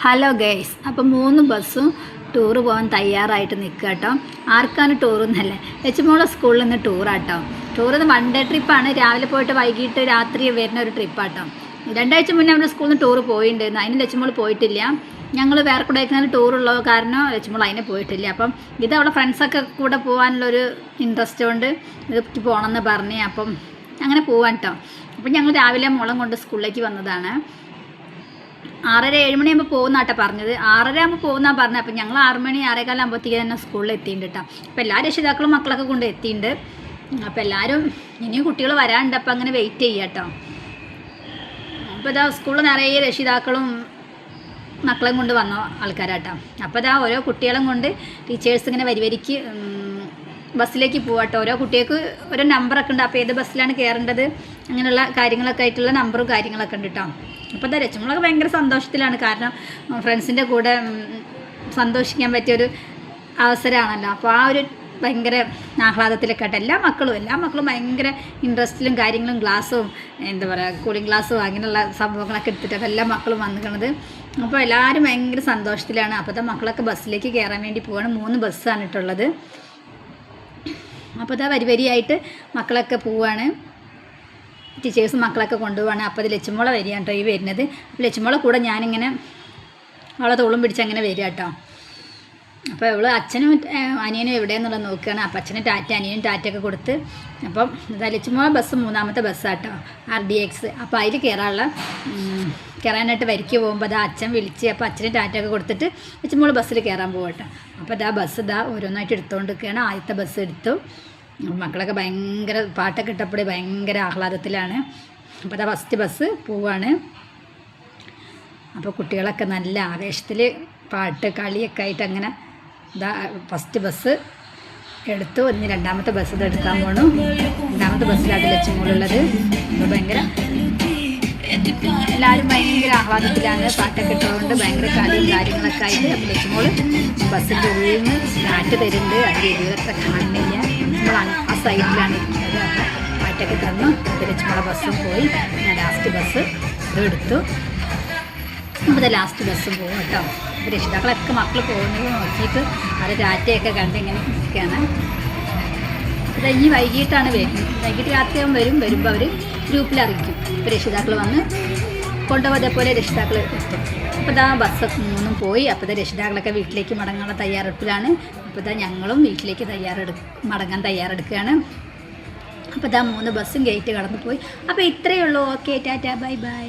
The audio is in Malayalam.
ഹലോ ഗൈസ്, അപ്പം 3 ബസ്സും ടൂറ് പോകാൻ തയ്യാറായിട്ട് നിൽക്കുക കേട്ടോ. ആർക്കാണ് ടൂറൊന്നല്ലേ, ലച്ചുമോളെ സ്കൂളിൽ നിന്ന് ടൂറാട്ടോ. ടൂറിന്ന് 1 ഡേ ട്രിപ്പാണ്. രാവിലെ പോയിട്ട് വൈകിട്ട് രാത്രി വരുന്ന ഒരു ട്രിപ്പാട്ടോ. 2 ആഴ്ച മുന്നേ നമ്മുടെ സ്കൂളിൽ നിന്ന് ടൂറ് പോയിട്ടുണ്ടായിരുന്നു. അതിന് ലച്ചുമോൾ പോയിട്ടില്ല. ഞങ്ങൾ വേറെ കൂടെ ടൂറുള്ളത് കാരണം ലച്ചുമോൾ അതിന് പോയിട്ടില്ല. അപ്പം ഇത് അവളെ ഫ്രണ്ട്സൊക്കെ കൂടെ പോകാനുള്ളൊരു ഇൻട്രസ്റ്റ് കൊണ്ട് ഇത് പോകണമെന്ന് പറഞ്ഞ് അപ്പം അങ്ങനെ പോവാൻ കേട്ടോ. അപ്പം ഞങ്ങൾ രാവിലെ മോളം കൊണ്ട് സ്കൂളിലേക്ക് വന്നതാണ്. 6:30-7 മണിയാകുമ്പോൾ പോകുന്നാട്ടോ പറഞ്ഞത്. 6:30 ആകുമ്പോൾ പോകുന്നാണ് പറഞ്ഞത്. അപ്പം ഞങ്ങൾ 6 മണി 6:15 ആകുമ്പോഴത്തേക്ക് തന്നെ സ്കൂളിൽ എത്തിയിട്ടുണ്ട് കേട്ടോ. അപ്പോൾ എല്ലാ രക്ഷിതാക്കളും മക്കളൊക്കെ കൊണ്ട് എത്തിയിട്ടുണ്ട്. അപ്പോൾ എല്ലാവരും ഇനിയും കുട്ടികൾ വരാനുണ്ട്. അപ്പം അങ്ങനെ വെയിറ്റ് ചെയ്യുക കേട്ടോ. അപ്പോൾ ഇതാ സ്കൂളിൽ നിറയെ രക്ഷിതാക്കളും മക്കളെയും കൊണ്ട് വന്ന ആൾക്കാരാട്ടോ. അപ്പോൾ ഇതാ ഓരോ കുട്ടികളും കൊണ്ട് ടീച്ചേഴ്സ് ഇങ്ങനെ വരിക്ക് ബസ്സിലേക്ക് പോവാട്ടോ. ഓരോ കുട്ടികൾക്ക് ഓരോ നമ്പറൊക്കെ ഉണ്ട്. അപ്പോൾ ഏത് ബസ്സിലാണ് കയറേണ്ടത് അങ്ങനെയുള്ള കാര്യങ്ങളൊക്കെ ആയിട്ടുള്ള നമ്പറും കാര്യങ്ങളൊക്കെ ഉണ്ട് കേട്ടോ. അപ്പോൾ എന്താ ലച്ചുമോളൊക്കെ ഭയങ്കര സന്തോഷത്തിലാണ്. കാരണം ഫ്രണ്ട്സിൻ്റെ കൂടെ സന്തോഷിക്കാൻ പറ്റിയൊരു അവസരമാണല്ലോ. അപ്പോൾ ആ ഒരു ഭയങ്കര ആഹ്ലാദത്തിലൊക്കെ ആയിട്ട് എല്ലാ മക്കളും ഭയങ്കര ഇൻട്രസ്റ്റിലും കാര്യങ്ങളും ഗ്ലാസ്സും എന്താ പറയുക കൂളിംഗ് ഗ്ലാസ്സും അങ്ങനെയുള്ള സംഭവങ്ങളൊക്കെ എടുത്തിട്ടാണ് എല്ലാ മക്കളും വന്നിരിക്കുന്നത്. അപ്പോൾ എല്ലാവരും ഭയങ്കര സന്തോഷത്തിലാണ്. അപ്പോഴത്തെ മക്കളൊക്കെ ബസ്സിലേക്ക് കയറാൻ വേണ്ടി പോവാണ്. 3 ബസ്സാണ് ഇട്ടുള്ളത്. അപ്പോൾ ഇതാ വരിയായിട്ട് മക്കളൊക്കെ പോവാണ്. ടീച്ചേഴ്സ് മക്കളൊക്കെ കൊണ്ടുപോവാണ്. അപ്പോൾ അത് ലച്ചുമോളെ വരികയാണ് കേട്ടോ ഈ വരുന്നത്. അപ്പോൾ ലച്ചുമോളെ കൂടെ ഞാനിങ്ങനെ അവളെ തോളും പിടിച്ച് അങ്ങനെ വരിക കേട്ടോ. അപ്പോൾ അവള് അച്ഛനും അനിയനും എവിടെയെന്നുള്ളത് നോക്കുകയാണ്. അപ്പോൾ അച്ഛനും ടാറ്റ അനിയനും ടാറ്റയൊക്കെ കൊടുത്ത് അപ്പം ഇതാ ലച്ചുമോളെ ബസ് 3ാമത്തെ ബസ്സാട്ടോ, RDX. അപ്പോൾ അതിൽ കയറാനായിട്ട് വരിക്ക് പോകുമ്പോൾ അതാ അച്ഛൻ വിളിച്ച് അപ്പോൾ അച്ഛന് ടാറ്റയൊക്കെ കൊടുത്തിട്ട് ലച്ചുമോള് ബസ്സിൽ കയറാൻ പോകട്ടോ. അപ്പോൾ ഇതാ ബസ് ഓരോന്നായിട്ട് എടുത്തുകൊണ്ട് നിൽക്കുകയാണ്. ആദ്യത്തെ ബസ് എടുത്തു. മക്കളൊക്കെ ഭയങ്കര പാട്ടൊക്കെ ഇട്ടപ്പോൾ ഭയങ്കര ആഹ്ലാദത്തിലാണ്. അപ്പോൾ അതാ ഫസ്റ്റ് ബസ് പോവാണ്. അപ്പോൾ കുട്ടികളൊക്കെ നല്ല ആവേശത്തിൽ പാട്ട് കളിയൊക്കെ ആയിട്ട് അങ്ങനെ ഇതാ ഫസ്റ്റ് ബസ് എടുത്തു. ഇനി 2ാമത്തെ ബസ് ഇത് എടുക്കാൻ പോകണം. 2ാമത്തെ ബസ്സിലാണ് ലച്ചുമോളുള്ളത്. അപ്പോൾ ഭയങ്കര എല്ലാവരും ഭയങ്കര ആഹ്ലാദത്തിലാണ്. പാട്ടൊക്കെ ഇട്ടുകൊണ്ട് ഭയങ്കര കളിയും കാര്യങ്ങളൊക്കെ ആയിട്ട്. അപ്പോൾ ലച്ചുമോള് ബസ്സിൻ്റെ ഉള്ളിൽ നിന്ന് കാറ്റ് തരുന്നുണ്ട്. അത് എഴുതൊക്കെ കാണുന്നില്ല. നമ്മൾ ആ സൈഡിലാണ് ഇരിക്കുന്നത്. അപ്പോൾ പാട്ടൊക്കെ തന്നു. ലച്ചുമോളെ ബസ്സും പോയി. ഞാൻ ലാസ്റ്റ് ബസ് ഇത് എടുത്തു. അപ്പോൾ ഇത് ലാസ്റ്റ് ബസ്സും പോകും കേട്ടോ. അപ്പോൾ രക്ഷിതാക്കളൊക്കെ മക്കൾ പോകുന്നത് നോക്കിയിട്ട് അവരെ ടാറ്റയൊക്കെ കണ്ട് ഇങ്ങനെ നിൽക്കുകയാണ്. ഇത് ഇനി വൈകിട്ടാണ് വരുന്നത്. വൈകിട്ട് രാത്രിയാകുമ്പോൾ വരുമ്പോൾ അവർ ഗ്രൂപ്പിൽ അറിയിക്കും. ഇപ്പോൾ രക്ഷിതാക്കൾ വന്ന് കൊണ്ടുപോകും. അതേപോലെ രക്ഷിതാക്കൾ എത്തും. അപ്പോൾ ഇതാ ബസ് 3 പോയി. അപ്പോൾ ഇതാ രക്ഷിതാക്കളൊക്കെ വീട്ടിലേക്ക് മടങ്ങാനുള്ള തയ്യാറെടുപ്പിലാണ്. അപ്പോൾ ഇതാ ഞങ്ങളും വീട്ടിലേക്ക് മടങ്ങാൻ തയ്യാറെടുക്കുകയാണ്. അപ്പോൾ ഇതാ 3 ബസ്സും ഗേറ്റ് കടന്നു പോയി. അപ്പോൾ ഇത്രയേ ഉള്ളൂ. Okay, Tata, bye bye.